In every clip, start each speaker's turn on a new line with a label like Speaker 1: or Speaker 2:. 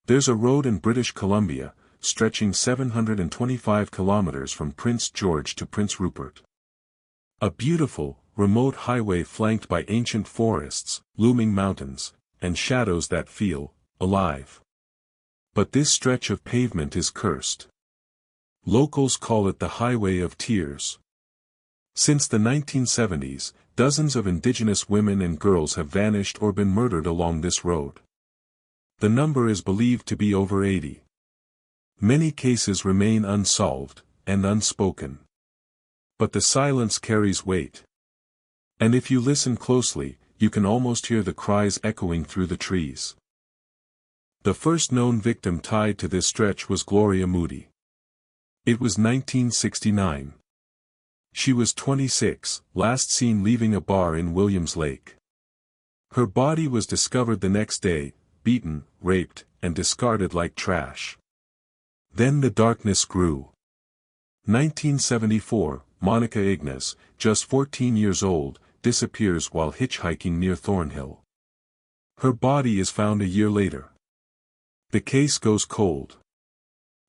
Speaker 1: There's a road in British Columbia, stretching 725 kilometers from Prince George to Prince Rupert. A beautiful, remote highway flanked by ancient forests, looming mountains, and shadows that feel alive. But this stretch of pavement is cursed. Locals call it the Highway of Tears. Since the 1970s, dozens of indigenous women and girls have vanished or been murdered along this road. The number is believed to be over 80. Many cases remain unsolved and unspoken. But the silence carries weight. And if you listen closely, you can almost hear the cries echoing through the trees. The first known victim tied to this stretch was Gloria Moody. It was 1969. She was 26, last seen leaving a bar in Williams Lake. Her body was discovered the next day, beaten, raped, and discarded like trash. Then the darkness grew. 1974, Monica Ignas, just 14 years old, disappears while hitchhiking near Thornhill. Her body is found a year later. The case goes cold.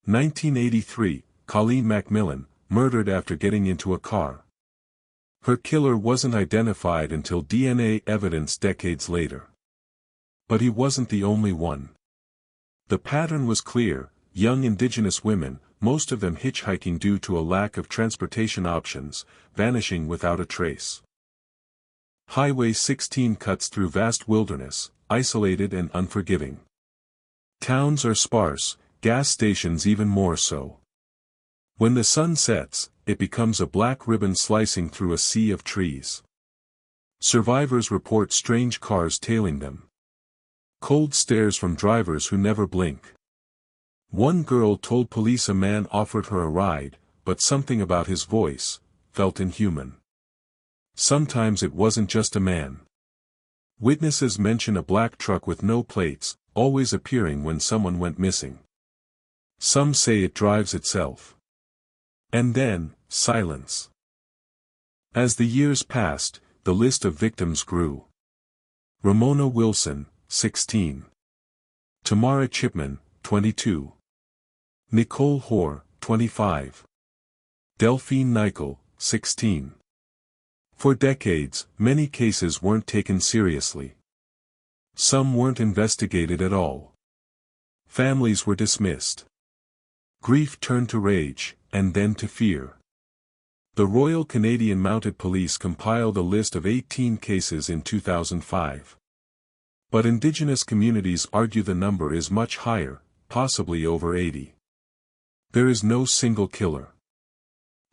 Speaker 1: 1983, Colleen Macmillan, murdered after getting into a car. Her killer wasn't identified until DNA evidence decades later. But he wasn't the only one. The pattern was clear: young indigenous women, most of them hitchhiking due to a lack of transportation options, vanishing without a trace. Highway 16 cuts through vast wilderness, isolated and unforgiving. Towns are sparse, gas stations even more so. When the sun sets, it becomes a black ribbon slicing through a sea of trees. Survivors report strange cars tailing them. Cold stares from drivers who never blink. One girl told police a man offered her a ride, but something about his voice felt inhuman. Sometimes it wasn't just a man. Witnesses mention a black truck with no plates, always appearing when someone went missing. Some say it drives itself. And then, silence. As the years passed, the list of victims grew. Ramona Wilson, 16. Tamara Chipman, 22. Nicole Hoare, 25. Delphine Nichol, 16. For decades, many cases weren't taken seriously. Some weren't investigated at all. Families were dismissed. Grief turned to rage, and then to fear. The Royal Canadian Mounted Police compiled a list of 18 cases in 2005. But indigenous communities argue the number is much higher, possibly over 80. There is no single killer.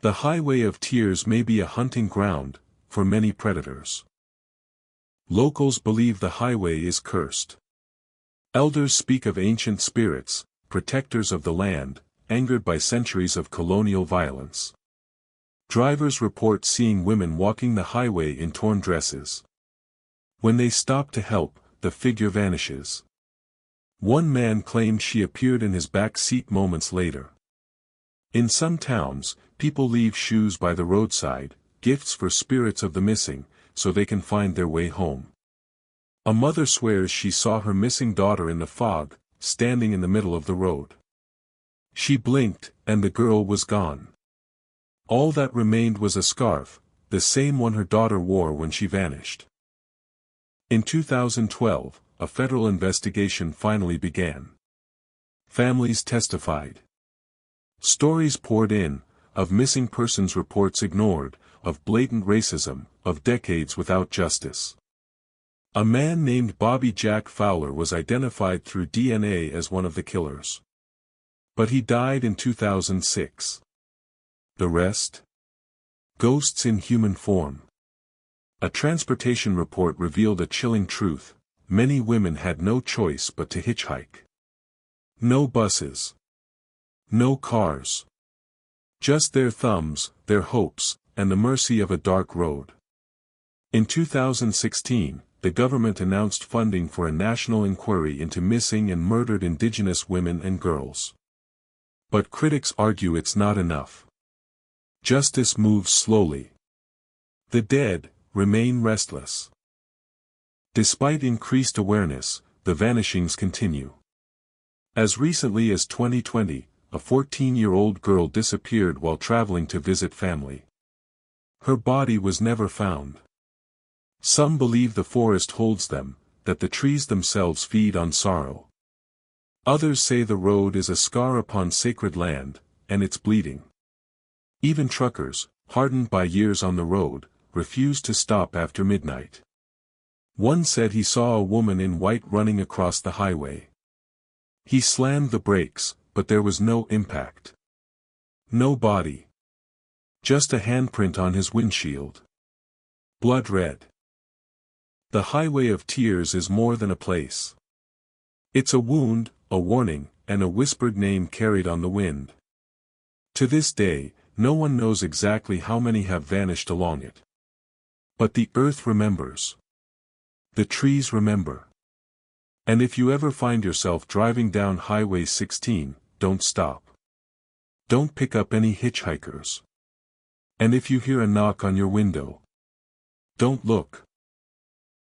Speaker 1: The Highway of Tears may be a hunting ground for many predators. Locals believe the highway is cursed. Elders speak of ancient spirits, protectors of the land, angered by centuries of colonial violence. Drivers report seeing women walking the highway in torn dresses. When they stop to help, the figure vanishes. One man claimed she appeared in his back seat moments later. In some towns, people leave shoes by the roadside, gifts for spirits of the missing, so they can find their way home. A mother swears she saw her missing daughter in the fog, standing in the middle of the road. She blinked, and the girl was gone. All that remained was a scarf, the same one her daughter wore when she vanished. In 2012, a federal investigation finally began. Families testified. Stories poured in, of missing persons reports ignored, of blatant racism, of decades without justice. A man named Bobby Jack Fowler was identified through DNA as one of the killers. But he died in 2006. The rest? Ghosts in human form. A transportation report revealed a chilling truth: many women had no choice but to hitchhike. No buses. No cars. Just their thumbs, their hopes, and the mercy of a dark road. In 2016, the government announced funding for a national inquiry into missing and murdered Indigenous women and girls. But critics argue it's not enough. Justice moves slowly. The dead remain restless. Despite increased awareness, the vanishings continue. As recently as 2020, a 14-year-old girl disappeared while traveling to visit family. Her body was never found. Some believe the forest holds them, that the trees themselves feed on sorrow. Others say the road is a scar upon sacred land, and it's bleeding. Even truckers, hardened by years on the road, refuse to stop after midnight. One said he saw a woman in white running across the highway. He slammed the brakes, but there was no impact. No body. Just a handprint on his windshield. Blood red. The highway of tears is more than a place. It's a wound, a warning, and a whispered name carried on the wind. To this day, no one knows exactly how many have vanished along it. But the earth remembers. The trees remember. And if you ever find yourself driving down Highway 16, don't stop. Don't pick up any hitchhikers. And if you hear a knock on your window, don't look.